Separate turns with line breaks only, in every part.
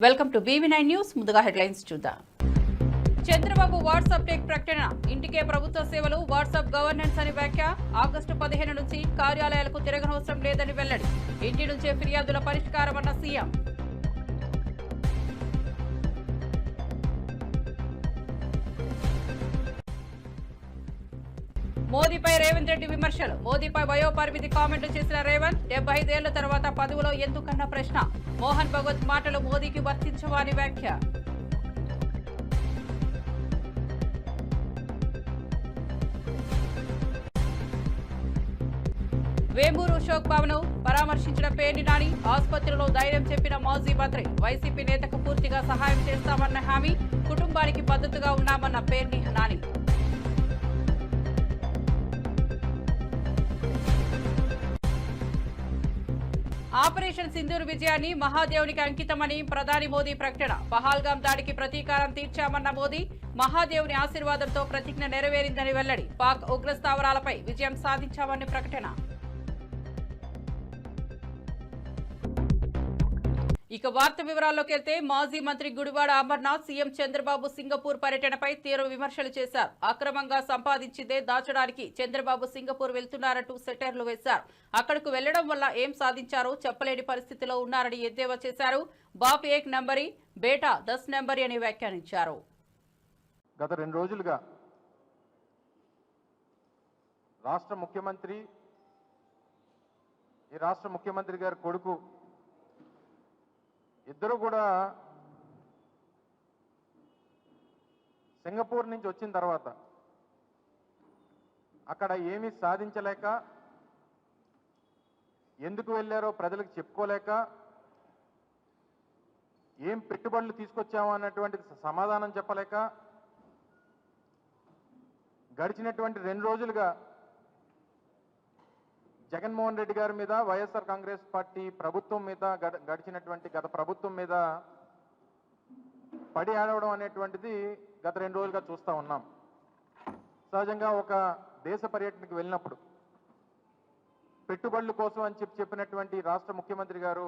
Welcome to BV9 news. ముందుగా headlines చూద్దాం. Chandrababu WhatsApp tech ప్రకటన, ఇంటికే ప్రభుత్వ సేవలు, వాట్సాప్ గవర్నెన్స్ అని వ్యాఖ్య. ఆగస్టు 15 నుంచి కార్యాలయాలకు తిరగనవసరం లేదని వెల్లడి. ఇంటి నుంచే ఫిర్యాదుల పరిష్కారమన్న సీఎం. మోదీపై రేవంత్ రెడ్డి విమర్శలు. మోదీపై వయోపరిమితి కామెంట్లు చేసిన రేవంత్, 75 ఏళ్ల తర్వాత పదవిలో ఎందుకన్న ప్రశ్న. మోహన్ భగవత్ మాటలు మోదీకి వర్తించవని వ్యాఖ్య. వేమూరు అశోక్ బాబును పరామర్శించిన పేర్ని నాని, ఆసుపత్రిలో ధైర్యం చెప్పిన మాజీ మంత్రి. వైసీపీ నేతకు పూర్తిగా సహాయం చేస్తామన్న హామీ, కుటుంబానికి మద్దతుగా ఉన్నామన్న పేర్ని నాని. ఆపరేషన్ సింధూర్ విజయాన్ని మహాదేవునికి అంకితమని ప్రధాని మోదీ ప్రకటన. పహల్గాం దాడికి ప్రతీకారం తీర్చామన్న మోదీ, మహాదేవుని ఆశీర్వాదంతో ప్రతిజ్ఞ నెరవేరిందని వెల్లడి. పాక్ ఉగ్రస్థావరాలపై విజయం సాధించామని ప్రకటన. ఇక వార్త వివరాల్లోకి వెళ్తే, మాజీ మంత్రి గుడివాడ అమర్నాథ్ సీఎం చంద్రబాబు సింగపూర్ పర్యటనపై తీవ్ర విమర్శలు చేశారు. అక్రమంగా సంపాదించిందే దాచడానికి చంద్రబాబు సింగపూర్ వెళ్తున్నారంటూ సెటైర్లు వేశారు. అక్కడకు వెళ్లడం వల్ల ఏం సాధించారో చెప్పలేని పరిస్థితిలో ఉన్నారని ఎద్దేవా చేశారు. బాప్ ఏక్ నంబరీ, బేటా 10 నంబరీ అని వ్యాఖ్యానించారు.
గత 2 రోజులుగా రాష్ట్ర ముఖ్యమంత్రి గారి కొడుకు ఇద్దరు కూడా సింగపూర్ నుంచి వచ్చిన తర్వాత అక్కడ ఏమీ సాధించలేక, ఎందుకు వెళ్ళారో ప్రజలకు చెప్పుకోలేక, ఏం పెట్టుబడులు తీసుకొచ్చామో అన్నటువంటి సమాధానం చెప్పలేక గడిచినటువంటి 2 రోజులుగా జగన్మోహన్ రెడ్డి గారి మీద, వైఎస్ఆర్ కాంగ్రెస్ పార్టీ ప్రభుత్వం మీద, గత ప్రభుత్వం మీద పడి ఆడవడం అనేటువంటిది గత 2 రోజులుగా చూస్తూ ఉన్నాం. సహజంగా ఒక దేశ పర్యటనకు వెళ్ళినప్పుడు పెట్టుబడుల కోసం అని చెప్పినటువంటి రాష్ట్ర ముఖ్యమంత్రి గారు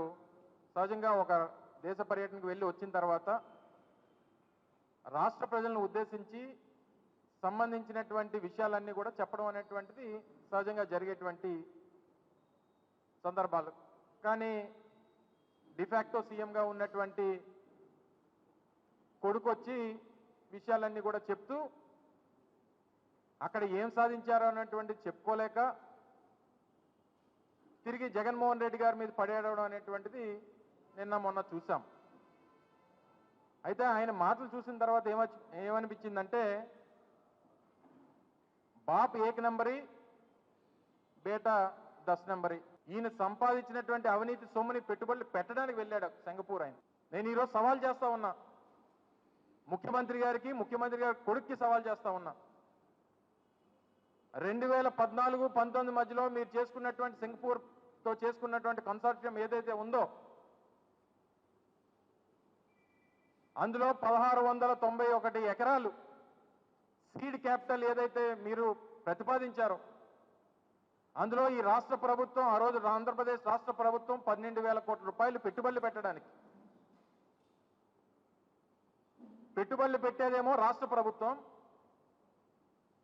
సహజంగా ఒక దేశ పర్యటనకు వెళ్ళి వచ్చిన తర్వాత రాష్ట్ర ప్రజలను ఉద్దేశించి సంబంధించినటువంటి విషయాలన్నీ కూడా చెప్పడం అనేటువంటిది సహజంగా జరిగేటువంటి సందర్భాలు. కానీ డిఫాక్టో సీఎంగా ఉన్నటువంటి కొడుకు వచ్చి విషయాలన్నీ కూడా చెప్తూ అక్కడ ఏం సాధించారో అన్నటువంటిది చెప్పుకోలేక తిరిగి జగన్మోహన్ రెడ్డి గారి మీద పడేయడం అనేటువంటిది నిన్న మొన్న చూసాం. అయితే ఆయన మాటలు చూసిన తర్వాత ఏమనిపించిందంటే, బాప్ ఏక్ నంబరీ, బేటా 10 నంబరీ. ఈయన సంపాదించినటువంటి అవినీతి సొమ్ముని పెట్టుబడులు పెట్టడానికి వెళ్ళాడు సింగపూర్. ఆయన నేను ఈరోజు సవాల్ చేస్తా ఉన్నా, ముఖ్యమంత్రి గారి కొడుక్కి సవాల్ చేస్తా ఉన్నా. 2014-19 మధ్యలో మీరు చేసుకున్నటువంటి సింగపూర్తో చేసుకున్నటువంటి కన్సార్టియం ఏదైతే ఉందో అందులో 1691 ఎకరాలు సీడ్ క్యాపిటల్ ఏదైతే మీరు ప్రతిపాదించారో అందులో ఈ రాష్ట్ర ప్రభుత్వం, ఆ రోజు ఆంధ్రప్రదేశ్ రాష్ట్ర ప్రభుత్వం 12,000 కోట్ల రూపాయలు పెట్టుబడులు పెట్టడానికి, పెట్టుబడులు పెట్టేదేమో రాష్ట్ర ప్రభుత్వం,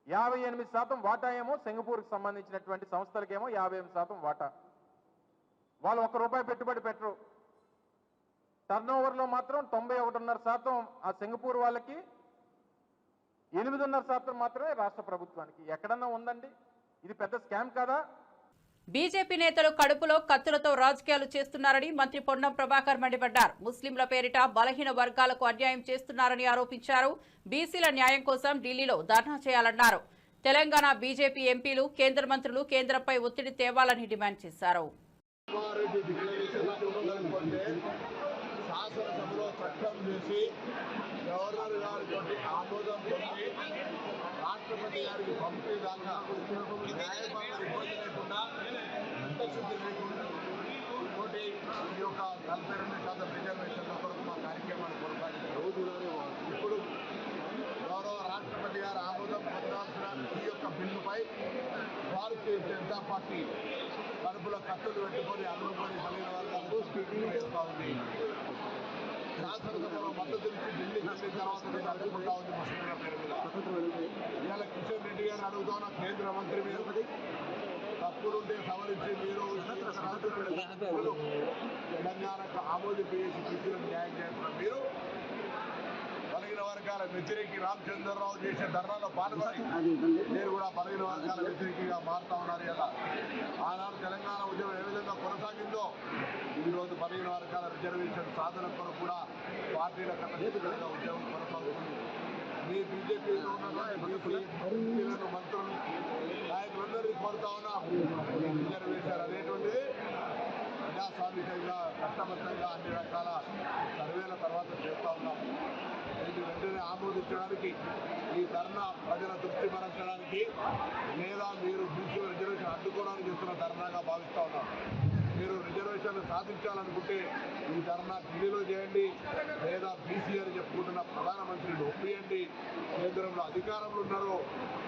58% వాటా ఏమో సింగపూర్కి సంబంధించినటువంటి సంస్థలకేమో 58% వాటా. వాళ్ళు ₹1 పెట్టుబడి పెట్టరు. టర్నోవర్లో మాత్రం 91.5% ఆ సింగపూర్ వాళ్ళకి, 8.5% మాత్రమే రాష్ట్ర ప్రభుత్వానికి. ఎక్కడన్నా ఉందండి? ఇది పెద్ద స్కామ్ కాదా?
బీజేపీ నేతలు కడుపులో కత్తులతో రాజకీయాలు చేస్తున్నారని మంత్రి పొన్నం ప్రభాకర్ మండిపడ్డారు. ముస్లింల పేరిట బలహీన వర్గాలకు అన్యాయం చేస్తున్నారని ఆరోపించారు. బీసీల న్యాయం కోసం ఢిల్లీలో ధర్నా చేయాలన్నారు. తెలంగాణ బీజేపీ ఎంపీలు, కేంద్ర మంత్రులు కేంద్రంపై ఒత్తిడి తేవాలని డిమాండ్ చేశారు.
రాష్ట్రపతి గారికి పంపే దాకా న్యాయపాలన ఇబ్బంది లేకుండా, చిత్తశుద్ధి లేకుండా తోటి ఈ యొక్క 42% రిజర్వేషన్ల కొరకు మా కార్యక్రమాన్ని కొనసాగించారు. ఇప్పుడు గౌరవ రాష్ట్రపతి గారు ఆమోదం పొందాల్సిన ఈ యొక్క బిల్లుపై భారతీయ జనతా పార్టీ కడుపులో కత్తులు పెట్టుకొని అల్లుకొని బలిన వర్గాలు వేస్తూ ఉంది. శాసనసభలో మద్దతు ఇచ్చి ఢిల్లీకి వెళ్ళిన తర్వాత నేను అడ్డుకుంటా ఉంది ముస్లింల పేరు మీద. ఇవాళ కిషన్ రెడ్డి గారిని అడుగుతున్న కేంద్ర మంత్రి మీరు తప్పులుంటే సవరించి మీరు తెలంగాణకు ఆమోదింపేసి కృషిలకు న్యాయం చేస్తున్న మీరు బలహీన వర్గాల వ్యతిరేకి రామచంద్రరావు చేసే ధర్నాలో పాల్గొని మీరు కూడా బలహీన వర్గాల వ్యతిరేకిగా మారుతా ఉన్నారు. ఇలా ఆనాడు తెలంగాణ ఉద్యమం ఏ విధంగా కొనసాగిందో ఈరోజు బలహీన వర్గాల రిజర్వేషన్ సాధన కొరకు కూడా పార్టీల కన్నా ఉద్యమం కొనసాగుతుంది. మీ బీజేపీలో ఉన్న ఎంపీలను మంత్రులు నాయకులందరినీ కోరుతా ఉన్నాం. రిజర్వేషన్ అనేటువంటిది ప్రజాస్వామికంగా చట్టబద్ధంగా అన్ని రకాల సర్వేల తర్వాత చేస్తా ఉన్నాం. దీన్ని వెంటనే ఆమోదించడానికి ఈ ధర్నా ప్రజల దృష్టి మరల్చడానికి లేదా మీరు బీసీ రిజర్వేషన్ అడ్డుకోవడానికి చేస్తున్న ధర్నాగా భావిస్తా ఉన్నాం. మీరు రిజర్వేషన్లు సాధించాలనుకుంటే ఈ ధర్నా ఢిల్లీలో చేయండి, లేదా బీసీ అని చెప్పుకుంటున్న ప్రధానమంత్రిని ఒప్పియండి. కేంద్రంలో అధికారంలో ఉన్నారు,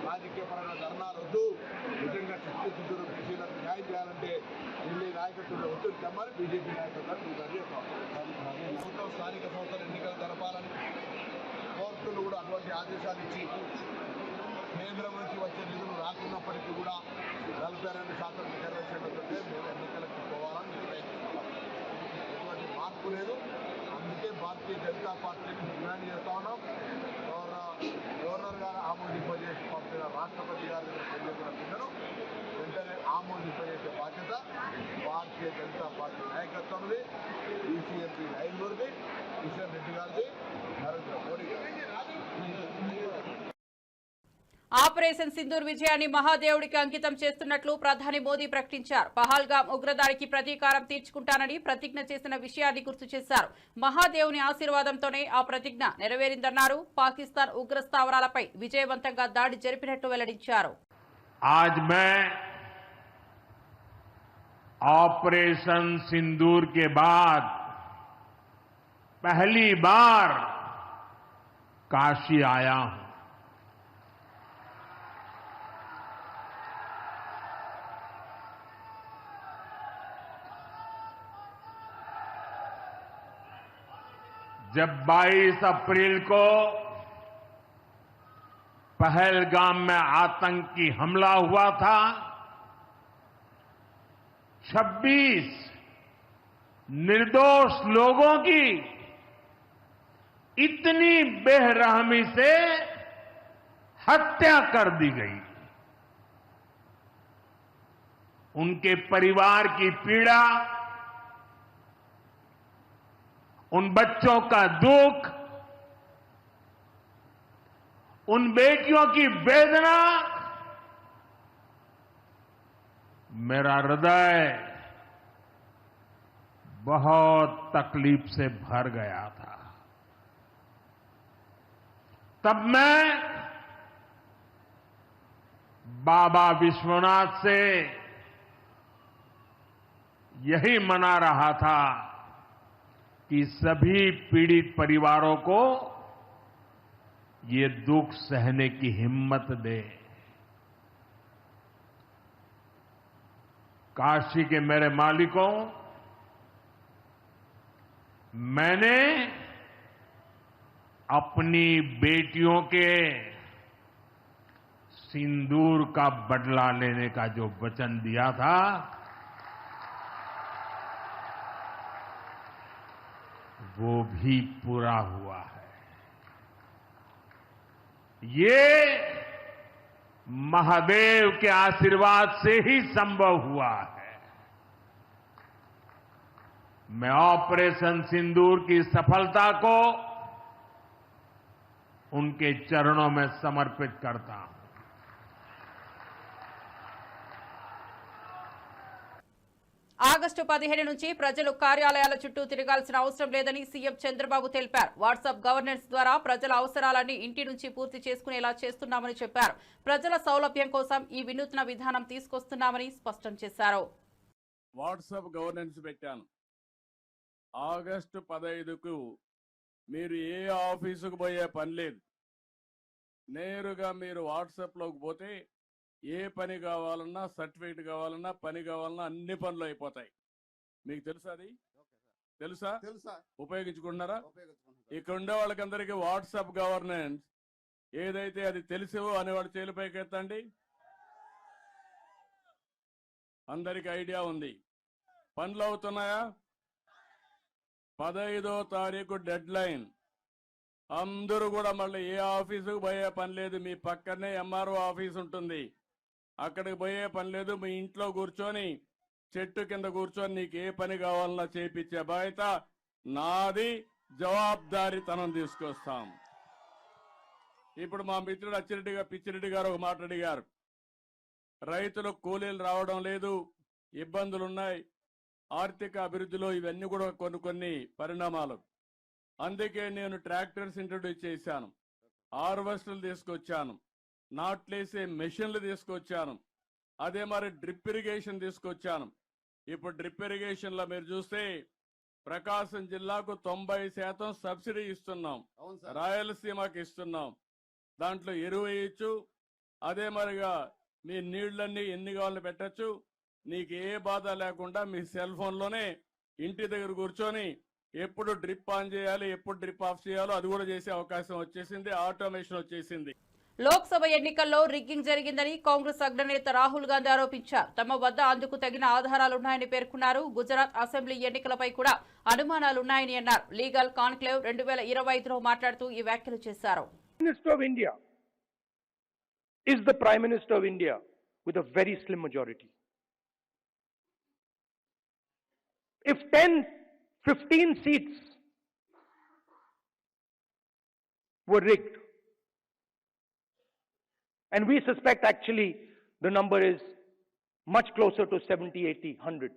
రాజకీయపరమైన ధర్నాలు వద్దు. నిజంగా చిత్తశుద్ధులు బీసీలకు న్యాయం చేయాలంటే ఢిల్లీ నాయకత్వంలో ఒత్తిడి తెమ్మని బీజేపీ నాయకత్వాన్ని మీకు అడిగేస్తాం. ప్రభుత్వం స్థానిక సంస్థల ఎన్నికలు జరపాలని కోర్టులు కూడా అటువంటి ఆదేశాలు ఇచ్చి కేంద్రం నుంచి వచ్చే నిధులు రాకున్నప్పటికీ కూడా 42% రిజర్వేషన్లతో మేము ఎన్నికలకు పోవాలని నిర్ణయించుకున్నాం. ఎటువంటి మార్పు లేదు. అందుకే భారతీయ జనతా పార్టీని డిమాండ్ చేస్తా ఉన్నాం. గవర్నర్ గారు ఆమోదింపజేసి పంపిన రాష్ట్రపతి గారి దగ్గర పనిచేసిన బిల్లును వెంటనే ఆమోదింపజేసే బాధ్యత భారతీయ జనతా పార్టీ నాయకత్వంది, బీసీఎంపీ ఐదుగురిది, కిషన్ రెడ్డి గారిది, నరేంద్ర మోడీ గారిది.
ఆపరేషన్ సింధూర్ విజయాన్ని మహాదేవుడికి అంకితం చేస్తున్నట్లు ప్రధాని మోదీ ప్రకటించారు. పహల్గాం ఉగ్రదాడికి ప్రతీకారం తీర్చుకుంటానని ప్రతిజ్ఞ చేసిన విషయాన్ని గుర్తు చేశారు. మహాదేవుని ఆశీర్వాదంతోనే ఆ ప్రతిజ్ఞ నెరవేరిందన్నారు. పాకిస్తాన్ ఉగ్ర స్థావరాలపై విజయవంతంగా దాడి జరిపినట్లు వెల్లడించారు.
आज मैं ऑपरेशन सिंदूर के बाद पहली बार काशी आया हूं। जब 22 अप्रैल को पहलगाम में आतंकी हमला हुआ था, 26 निर्दोष लोगों की इतनी बेरहमी से हत्या कर दी गई। उनके परिवार की पीड़ा, उन बच्चों का दुख, उन बेटियों की वेदना, मेरा हृदय बहुत तकलीफ से भर गया था। तब मैं बाबा विश्वनाथ से यही मना रहा था कि सभी पीड़ित परिवारों को ये दुख सहने की हिम्मत दे। काशी के मेरे मालिकों, मैंने अपनी बेटियों के सिंदूर का बदला लेने का जो वचन दिया था, वो भी पूरा हुआ है। ये महादेव के आशीर्वाद से ही संभव हुआ है। मैं ऑपरेशन सिंदूर की सफलता को उनके चरणों में समर्पित करता हूं।
ఆగస్టు 15 నుంచి ప్రజలు కార్యాలయాల చుట్టూ తిరగాల్సిన అవసరం లేదని సీఎం చంద్రబాబు తెలిపారు. వాట్సాప్ గవర్నెన్స్ ద్వారా ప్రజల అవసరాలన్నీ ఇంటి నుంచి పూర్తి చేసుకునేలా చేస్తున్నామని చెప్పారు. ప్రజల సౌలభ్యం కోసం ఈ వినూత్న విధానం తీసుకొస్తున్నామని స్పష్టం చేశారు.
వాట్సాప్ గవర్నెన్స్ పెట్టాను. ఆగస్టు 15కు మీరు ఏ ఆఫీసుకు పోయే పని లేదు. నేరుగా మీరు వాట్సాప్లోకి పోతే ఏ పని కావాలన్నా, సర్టిఫికేట్ కావాలన్నా, పని కావాలన్నా అన్ని పనులు అయిపోతాయి. మీకు తెలుసా అది? తెలుసా?
తెలుసా?
ఉపయోగించుకుంటున్నారా?
ఉపయోగించుకుంటున్నారు.
ఇక్కడ ఉండే వాళ్ళకందరికీ వాట్సాప్ గవర్నెన్స్ ఏదైతే అది తెలుసు అనేవాడు చేలిపైకి ఎత్తండి. అందరికి ఐడియా ఉంది. పనులు అవుతున్నాయా? 15వ తారీఖు డెడ్ లైన్. అందరూ కూడా మళ్ళీ ఏ ఆఫీసుకు పోయే పని లేదు. మీ పక్కనే ఎంఆర్ఓ ఆఫీస్ ఉంటుంది, అక్కడికి పోయే పని లేదు. మీ ఇంట్లో కూర్చొని చెట్టు కింద కూర్చొని నీకు ఏ పని కావాలన్నా చేయించే బాధ్యత నాది. జవాబుదారీతనం తీసుకొస్తాం. ఇప్పుడు మా మిత్రుడు పిచ్చిరెడ్డి గారు ఒక మాట అడిగారు. రైతులకు కూలీలు రావడం లేదు, ఇబ్బందులున్నాయి. ఆర్థిక అభివృద్ధిలో ఇవన్నీ కూడా కొన్ని పరిణామాలు. అందుకే నేను ట్రాక్టర్స్ ఇంట్రొడ్యూస్ చేశాను, హార్వెస్టర్లు తీసుకొచ్చాను, నాట్లేసే మెషిన్లు తీసుకొచ్చాను, అదే మరి డ్రిప్ ఇరిగేషన్ తీసుకొచ్చాను. ఇప్పుడు డ్రిప్ ఇరిగేషన్లో మీరు చూస్తే ప్రకాశం జిల్లాకు 90% సబ్సిడీ ఇస్తున్నాం,
అవును సార్.
రాయలసీమకి ఇస్తున్నాం. దాంట్లో ఎరువు వేయచ్చు, అదే మరిగా మీ నీళ్లన్నీ ఎన్ని కావాలని పెట్టచ్చు. నీకు ఏ బాధ లేకుండా మీ సెల్ ఫోన్లోనే ఇంటి దగ్గర కూర్చొని ఎప్పుడు డ్రిప్ ఆన్ చేయాలి, ఎప్పుడు డ్రిప్ ఆఫ్ చేయాలో అది కూడా చేసే అవకాశం వచ్చేసింది. ఆటోమేషన్ వచ్చేసింది.
లోక్సభ ఎన్నికల్లో రిగ్గింగ్ జరిగిందని కాంగ్రెస్ అగ్రనేత రాహుల్ గాంధీ ఆరోపించారు. తమ వద్ద అందుకు తగిన ఆధారాలున్నాయని పేర్కొన్నారు. గుజరాత్ అసెంబ్లీ ఎన్నికలపై కూడా అనుమానాలున్నాయని అన్నారు. లీగల్ కాన్క్లేవ్ 2025లో మాట్లాడుతూ ఈ వ్యాఖ్యలు చేశారు.
Minister of India is the Prime Minister of India with a very slim majority. If 10-15 seats were rigged, and we suspect actually the number is much closer to 70, 80, 100.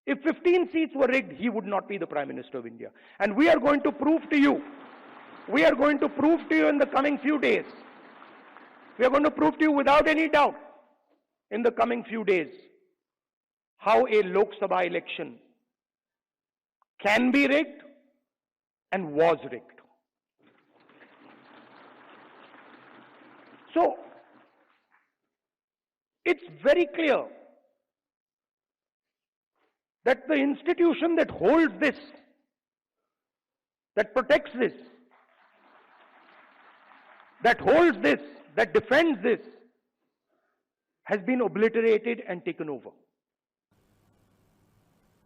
If 15 seats were rigged, he would not be the Prime Minister of India. And we are going to prove to you in the coming few days. We are going to prove to you without any doubt in the coming few days how a Lok Sabha election can be rigged and was rigged. So, it's very clear that the institution that holds this, that protects this, that holds this, that defends this, has been obliterated and taken over.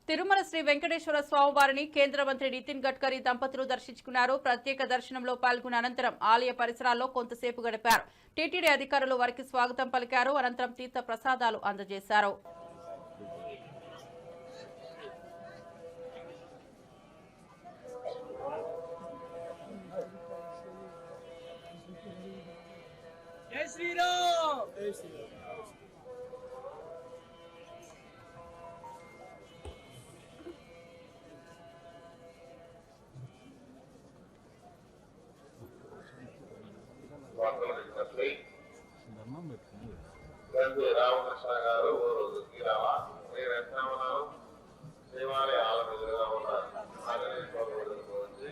Tirumala Shri Venkateswara స్వామి వారిని కేంద్ర మంత్రి నితిన్ గడ్కరీ దంపతులు దర్శించుకున్నారు. ప్రత్యేక దర్శనంలో పాల్గొన్న అనంతరం ఆలయ పరిసరాల్లో కొంతసేపు గడిపారు. టీటీడీ అధికారులు వారికి స్వాగతం పలికారు. అనంతరం తీర్థ ప్రసాదాలు అందజేశారు.
జై శ్రీరామ్.
రామకృష్ణ గారు ఊరు శ్రీరామ మీరు ఎట్లా ఉన్నారు? దేవాలయాల మీదుగా ఉన్న వచ్చి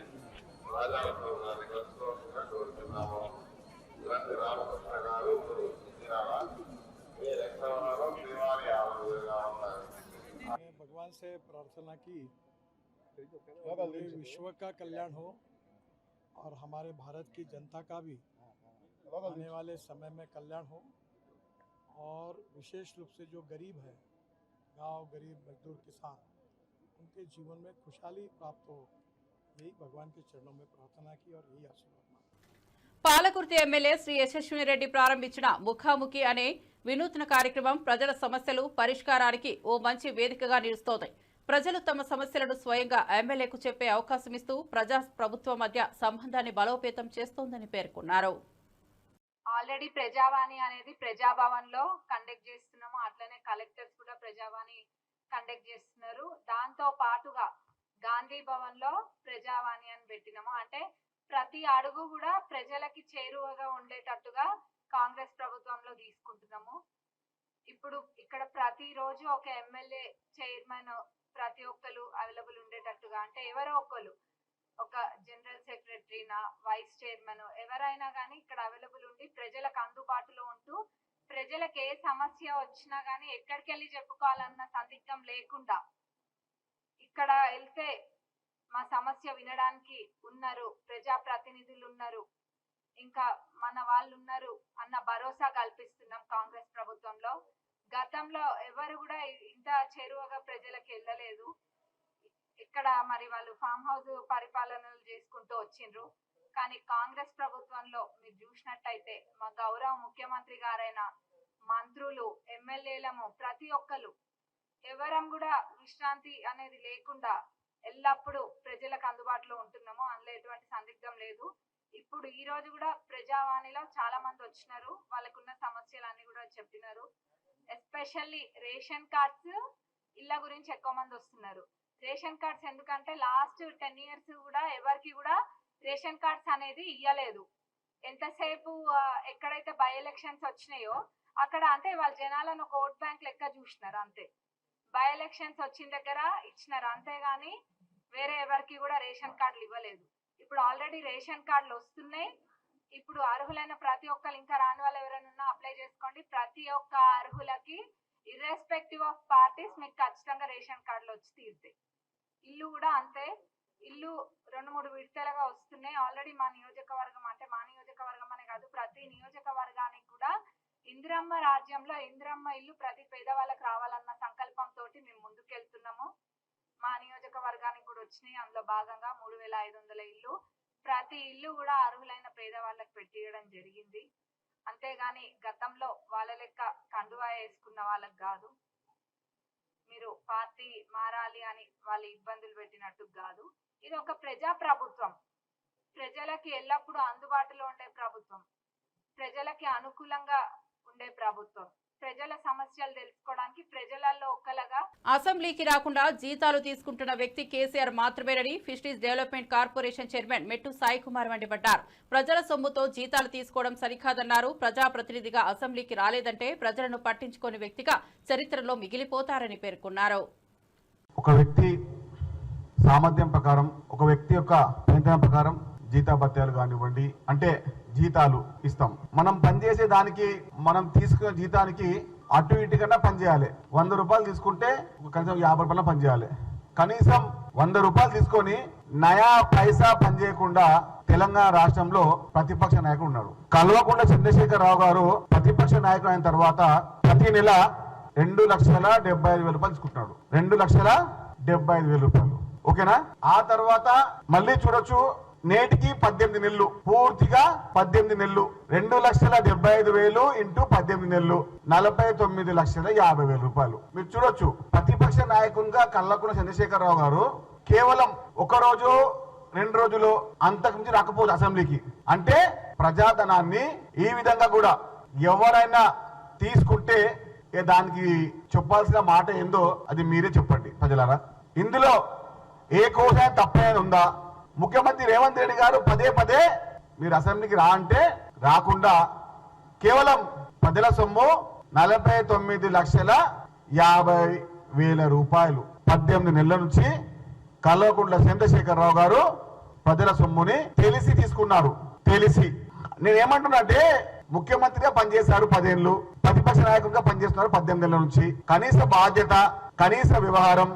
రాజాలతో కలుసుకోవాల్సిందిగా కోరుతున్నాము. రామకృష్ణ గారు ఊరు శ్రీరామ మీరు ఎట్లా ఉన్నారు? దేవాలయాల మీదుగా ఉన్నారు.
भगवान से प्रार्थना की पूरे विश्व का कल्याण हो और हमारे भारत की जनता का भी आने वाले समय में कल्याण हो, और विशेष रूप से जो गरीब है, गांव गरीब मजदूर किसान, उनके जीवन में खुशहाली प्राप्त हो, यही भगवान के चरणों में प्रार्थना की और यही आशीर्वाद मांगा।
పాలకుర్తి ఎమ్మెల్యే శ్రీ యశస్విని రెడ్డి ప్రారంభించిన ముఖాముఖి అనే వినూత్న కార్యక్రమం ప్రజల సమస్యలు పరిష్కారానికి ఓ మంచి వేదికగా నిలుస్తోంది. ప్రజలు తమ సమస్యలను స్వయంగా ఎమ్మెల్యేకు చెప్పే అవకాశం ఇస్తూ ప్రజా ప్రభుత్వం మధ్య సంబంధాన్ని బలోపేతం చేస్తోందని పేర్కొన్నారు.
ఆల్రెడీ ప్రజావాణి అనేది ప్రజాభవన్ లో కండక్ట్ చేస్తున్నాము. అట్లనే కలెక్టర్స్ కూడా ప్రజావాణి కండక్ట్ చేస్తున్నారు. దాంతో పాటుగా గాంధీ భవన్ లో ప్రజావాణి అని పెట్టినాము. అంటే ప్రతి అడుగు కూడా ప్రజలకి చేరువగా ఉండేటట్టుగా కాంగ్రెస్ ప్రభుత్వంలో తీసుకుంటున్నాము. ఇప్పుడు ఇక్కడ ప్రతిరోజు ఒక ఎమ్మెల్యే చైర్మన్ ప్రతి ఒక్కరు అవైలబుల్ ఉండేటట్టుగా, అంటే ఎవరో ఒకరు, ఒక జనరల్ సెక్రటరీనా వైస్ చైర్మన్ ఎవరైనా కానీ ఇక్కడ అవైలబుల్ ఉండి ప్రజలకు అందుబాటులో ఉంటూ ప్రజలకు ఏ సమస్య వచ్చినా కానీ ఎక్కడికి వెళ్ళి చెప్పుకోవాలన్న సందిగ్ధం లేకుండా ఇక్కడ వెళ్తే మా సమస్య వినడానికి ఉన్నారు, ప్రజాప్రతినిధులు ఉన్నారు, ఇంకా మన వాళ్ళు ఉన్నారు అన్న భరోసా కల్పిస్తున్నాం కాంగ్రెస్ ప్రభుత్వంలో. గతంలో ఎవరు కూడా ఇంత చేరువగా ప్రజలకు వెళ్ళలేదు. ఇక్కడ మరి వాళ్ళు ఫామ్ హౌస్ పరిపాలనలు చేసుకుంటూ వచ్చిండ్రు. కానీ కాంగ్రెస్ ప్రభుత్వంలో మీరు చూసినట్టయితే మా గౌరవ ముఖ్యమంత్రి గారైన మంత్రులు, ఎమ్మెల్యేలము ప్రతి ఒక్కరు ఎవరం కూడా విశ్రాంతి అనేది లేకుండా ఎల్లప్పుడూ ప్రజలకు అందుబాటులో ఉంటున్నాము. అందులో ఎటువంటి సందిగ్ధం లేదు. ఇప్పుడు ఈ రోజు కూడా ప్రజావాణిలో చాలా మంది వచ్చినారు, వాళ్ళకున్న సమస్యలన్నీ కూడా చెప్పినారు. ఎస్పెషల్లీ రేషన్ కార్డ్స్ ఇళ్ళ గురించి ఎక్కువ మంది వస్తున్నారు. రేషన్ కార్డ్స్ ఎందుకంటే లాస్ట్ 10 years కూడా ఎవరికి కూడా రేషన్ కార్డ్స్ అనేది ఇయ్యలేదు. ఎంతసేపు ఎక్కడైతే బై ఎలక్షన్స్ వచ్చినాయో అక్కడ అంటే వాళ్ళ జనాలను ఒక ఓట్ బ్యాంక్ లెక్క చూసినారు అంతే. బై ఎలక్షన్స్ వచ్చిన దగ్గర ఇచ్చినారు, అంతేగాని వేరే ఎవరికి కూడా రేషన్ కార్డులు ఇవ్వలేదు. ఇప్పుడు ఆల్రెడీ రేషన్ కార్డులు వస్తున్నాయి. ఇప్పుడు అర్హులైన ప్రతి ఒక్కరు, ఇంకా రాని వాళ్ళు ఎవరైనా అప్లై చేసుకోండి. ప్రతి ఒక్క అర్హులకి ఇర్రెస్పెక్టివ్ ఆఫ్ పార్టీస్ మీకు ఖచ్చితంగా రేషన్ కార్డులు వచ్చి తీరుతాయి. ఇల్లు కూడా అంతే. ఇల్లు 2-3 విడతలుగా వస్తున్నాయి. ఆల్రెడీ మా నియోజకవర్గం అంటే మా నియోజకవర్గం అనే కాదు, ప్రతి నియోజకవర్గానికి కూడా ఇందిరమ్మ రాజ్యంలో ఇందిరమ్మ ఇల్లు ప్రతి పేదవాళ్ళకి రావాలన్న సంకల్పంతో మేము ముందుకెళ్తున్నాము. మా నియోజకవర్గానికి కూడా వచ్చినాయి. అందులో భాగంగా 3500 ఇల్లు, ప్రతి ఇల్లు కూడా అర్హులైన పేదవాళ్ళకి పెట్టియడం జరిగింది. అంతేగాని గతంలో వాళ్ళ లెక్క కండువా వేసుకున్న వాళ్ళకి కాదు. మీరు పార్టీ మారాలి అని వాళ్ళు ఇబ్బందులు పెట్టినట్టు కాదు. ఇది ఒక ప్రజా ప్రభుత్వం, ప్రజలకి ఎల్లప్పుడూ అందుబాటులో ఉండే ప్రభుత్వం, ప్రజలకి అనుకూలంగా ఉండే ప్రభుత్వం. ప్రజల సమస్యలు తెలుసుకోవడానికి ప్రజలలో ఒక్కలాగా.
అసెంబ్లీకి రాకుండా జీతాలు తీసుకుంటున్న వ్యక్తి కేసీఆర్ మాత్రమేనని ఫిషరీస్ డెవలప్మెంట్ కార్పొరేషన్ చైర్మన్ మెట్టు సాయి కుమార్ మండిపడ్డారు. ప్రజల సొమ్ముతో జీతాలు తీసుకోవడం సరికాదన్నారు. ప్రజాప్రతినిధిగా అసెంబ్లీకి రాలేదంటే ప్రజలను పట్టించుకోని వ్యక్తిగా చరిత్రలో మిగిలిపోతారని పేర్కొన్నారు.
ఒక వ్యక్తి సామర్థ్యం ప్రకారం, ఒక వ్యక్తి యొక్క పనితనం ప్రకారం జీతాభత్యాలు కానివ్వండి, అంటే జీతాలు ఇస్తాం. మనం పనిచేసే దానికి, మనం తీసుకునే జీతానికి అటు ఇటు కన్నా పనిచేయాలి. 100 రూపాయలు తీసుకుంటే కనీసం 50 రూపాయలు పనిచేయాలి. కనీసం 100 రూపాయలు తీసుకొని నయా పైసా పనిచేయకుండా తెలంగాణ రాష్ట్రంలో ప్రతిపక్ష నాయకుడు ఉన్నారు. కల్వకుంట్ల చంద్రశేఖరరావు గారు ప్రతిపక్ష నాయకుడు అయిన తర్వాత ప్రతి నెల 2,75,000 రూపాయలు తీసుకుంటున్నాడు. 2,75,000 రూపాయలు. ఓకేనా? ఆ తర్వాత మళ్ళీ చూడొచ్చు, నేటికి 18 నెలలు, పూర్తిగా 18 నెలలు, 2,75,000 ఇంటూ 18 నెలలు, 49,50,000 రూపాయలు. మీరు చూడొచ్చు, ప్రతిపక్ష నాయకునిగా కల్వకుంట్ల చంద్రశేఖరరావు గారు కేవలం 1 రోజు 2 రోజులు అంతకుమించి రాకపోవచ్చు అసెంబ్లీకి. అంటే ప్రజాధనాన్ని ఈ విధంగా కూడా ఎవరైనా తీసుకుంటే దానికి చెప్పాల్సిన మాట ఏందో అది మీరే చెప్పండి ప్రజలారా. ఇందులో ఏ కోసైనా తప్పైనా ఉందా? ముఖ్యమంత్రి రేవంత్ రెడ్డి గారు పదే మీరు అసెంబ్లీకి రా అంటే రాకుండా కేవలం ప్రజల సొమ్ము 49,50,000 రూపాయలు 18 నెలల నుంచి కల్వకుంట్ల చంద్రశేఖరరావు గారు ప్రజల సొమ్ముని తెలిసి తీసుకున్నారు. తెలిసి నేనేమంటున్నా అంటే, ముఖ్యమంత్రిగా పనిచేశారు 10 ఏళ్ళు, ప్రతిపక్ష నాయకుడిగా పనిచేస్తున్నారు 18 నెలల నుంచి. కనీస బాధ్యత, కనీస వ్యవహారం.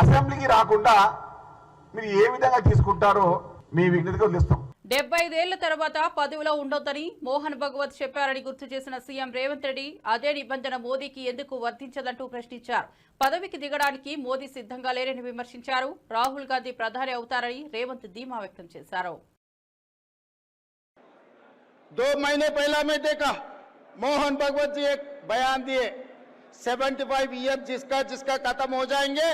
అసెంబ్లీకి రాకుండా మీరు ఏ విధంగా తీసుకుంటారో మీ విజ్ఞతగా వదిలేస్తాం.
75 ఏళ్ల తర్వాత పదవిలో ఉండొద్దని మోహన్ భగవత్ చెప్పారని గుర్తు చేసిన సీఎం రేవంత్ రెడ్డి అదే నిబంధన మోదీకి ఎందుకు వర్తించదంటూ ప్రశ్నించారు. పదవికి దిగడానికి మోదీ సిద్ధంగా లేరని విమర్శించారు. రాహుల్ గాంధీ ప్రధాని అవుతారని రేవంత్ ధీమా వ్యక్తం చేశారు.
2 महीने पहला मैं देखा मोहन भगवत जी एक बयान दिए, 75 ईयर जिसका खत्म हो जाएंगे,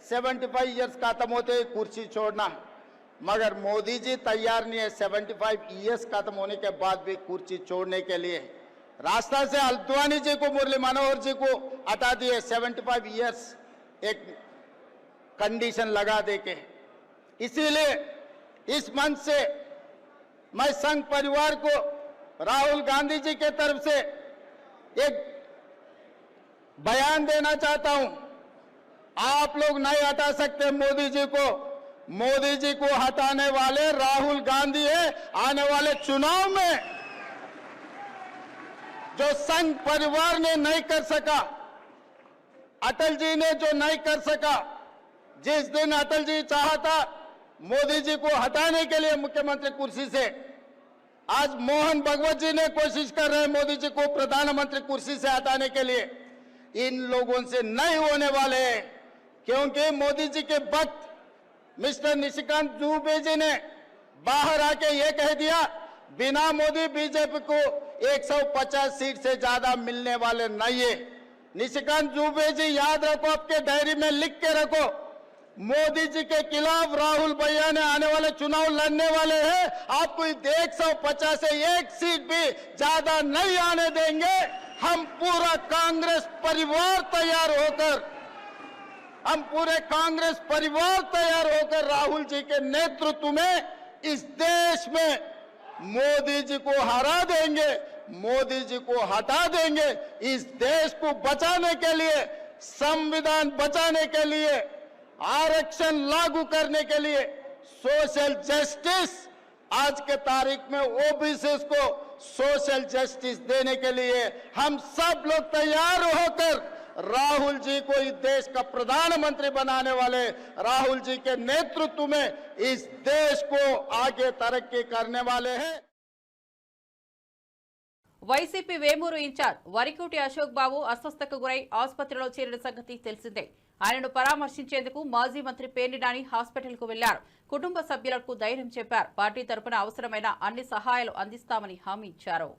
75 ईयर्स खत्म होते कुर्सी छोड़ना। मगर मोदी जी तैयार नहीं है 75 ईयर्स खत्म होने के बाद भी कुर्सी छोड़ने के लिए। रास्ता से अल्द्वानी जी को, मुरली मनोहर जी को हटा दिए, 75 ईयर्स एक कंडीशन लगा दे के। इसीलिए इस मंच से मैं संघ परिवार को राहुल गांधी जी के तरफ से एक बयान देना चाहता हूं। आप लोग नहीं हटा सकते मोदी जी को। मोदी जी को हटाने वाले राहुल गांधी है। आने वाले चुनाव में जो संघ परिवार ने नहीं कर सका, अटल जी ने जो नहीं कर सका, जिस दिन अटल जी चाहता मोदी जी को हटाने के लिए मुख्यमंत्री कुर्सी से, आज मोहन भगवत जी ने कोशिश कर रहे हैं मोदी जी को प्रधानमंत्री कुर्सी से हटाने के लिए। इन लोगों से नहीं होने वाले हैं, क्योंकि मोदी जी के वक्त मिस्टर निशिकांत दुबे जी ने बाहर आके ये कह दिया, बिना मोदी बीजेपी को 150 सीट से ज्यादा मिलने वाले नहीं है। निशिकांत दुबे जी याद रखो, आपके डायरी में लिख के रखो, मोदी जी के खिलाफ राहुल भैया ने आने वाले चुनाव लड़ने वाले हैं। आपको 150 से एक सीट भी ज्यादा नहीं आने देंगे। हम पूरा कांग्रेस परिवार तैयार होकर राहुल जी के नेतृत्व में इस देश में मोदी जी को हरा देंगे, मोदी जी को हटा देंगे। इस देश को बचाने के लिए, संविधान बचाने के लिए, आरक्षण लागू करने के लिए, सोशल जस्टिस, आज के तारीख में ओबीसी को सोशल जस्टिस देने के लिए हम सब लोग तैयार होकर राहुल जी को इस देश का प्रधानमंत्री बनाने वाले, राहुल जी के नेतृत्व में इस देश को आगे तरक्की करने वाले हैं।
వైసీపీ వేమూరు ఇన్ఛార్జ్ వరికోటి అశోక్ బాబు అస్వస్థకు గురై ఆసుపత్రిలో చేరిన సంగతి తెలిసిందే. ఆయనను పరామర్శించేందుకు మాజీ మంత్రి పేర్ని నాని హాస్పిటల్కు వెళ్లారు. కుటుంబ సభ్యులకు ధైర్యం చెప్పారు. పార్టీ తరపున అవసరమైన అన్ని సహాయాలు అందిస్తామని హామీ ఇచ్చారు.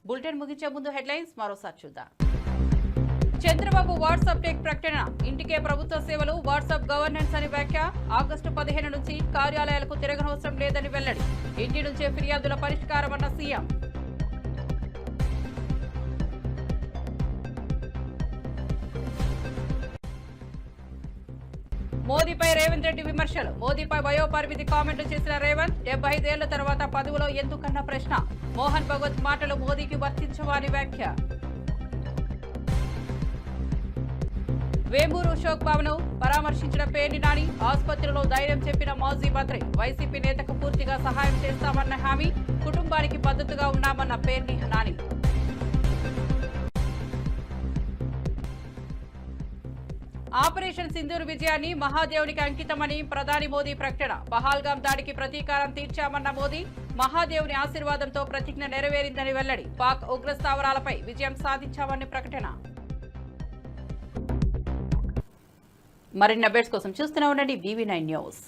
బులెటిన్ ముగించే ముందు హెడ్లైన్స్ మరోసారి చూద్దాం. చంద్రబాబు వాట్సాప్ టెక్ ప్రకటన, ఇంటికే ప్రభుత్వ సేవలు, వాట్సాప్ గవర్నెన్స్ అని వ్యాఖ్య. ఆగస్టు 15 నుంచి కార్యాలయాలకు తిరగనవసరం లేదని వెల్లడి. ఇంటి నుంచే ఫిర్యాదుల పరిష్కారమన్న సీఎం. మోదీపై రేవంత్ రెడ్డి విమర్శలు. మోదీపై వయోపరిమితి కామెంట్లు చేసిన రేవంత్, 75 ఏళ్ల తర్వాత పదవిలో ఎందుకన్న ప్రశ్న. మోహన్ భగవత్ మాటలు మోదీకి వర్తించవని వ్యాఖ్య. వేమూరు అశోక్ బాబును పరామర్శించిన పేర్ని నాని, ఆసుపత్రిలో ధైర్యం చెప్పిన మాజీ మంత్రి. వైసీపీ నేతకు పూర్తిగా సహాయం చేస్తామన్న హామీ, కుటుంబానికి మద్దతుగా ఉన్నామన్న పేర్ని నాని. ఆపరేషన్ సింధూర్ విజయాన్ని మహాదేవునికి అంకితమని ప్రధాని మోదీ ప్రకటన. పహల్గాం దాడికి ప్రతీకారం తీర్చామన్న మోదీ, మహాదేవుని ఆశీర్వాదంతో ప్రతిజ్ఞ నెరవేరిందని వెల్లడి. పాక్ ఉగ్రస్థావరాలపై విజయం సాధించామని ప్రకటన. మరిన్ని అప్డేట్స్ కోసం చూస్తూనే ఉండండి BV9 న్యూస్.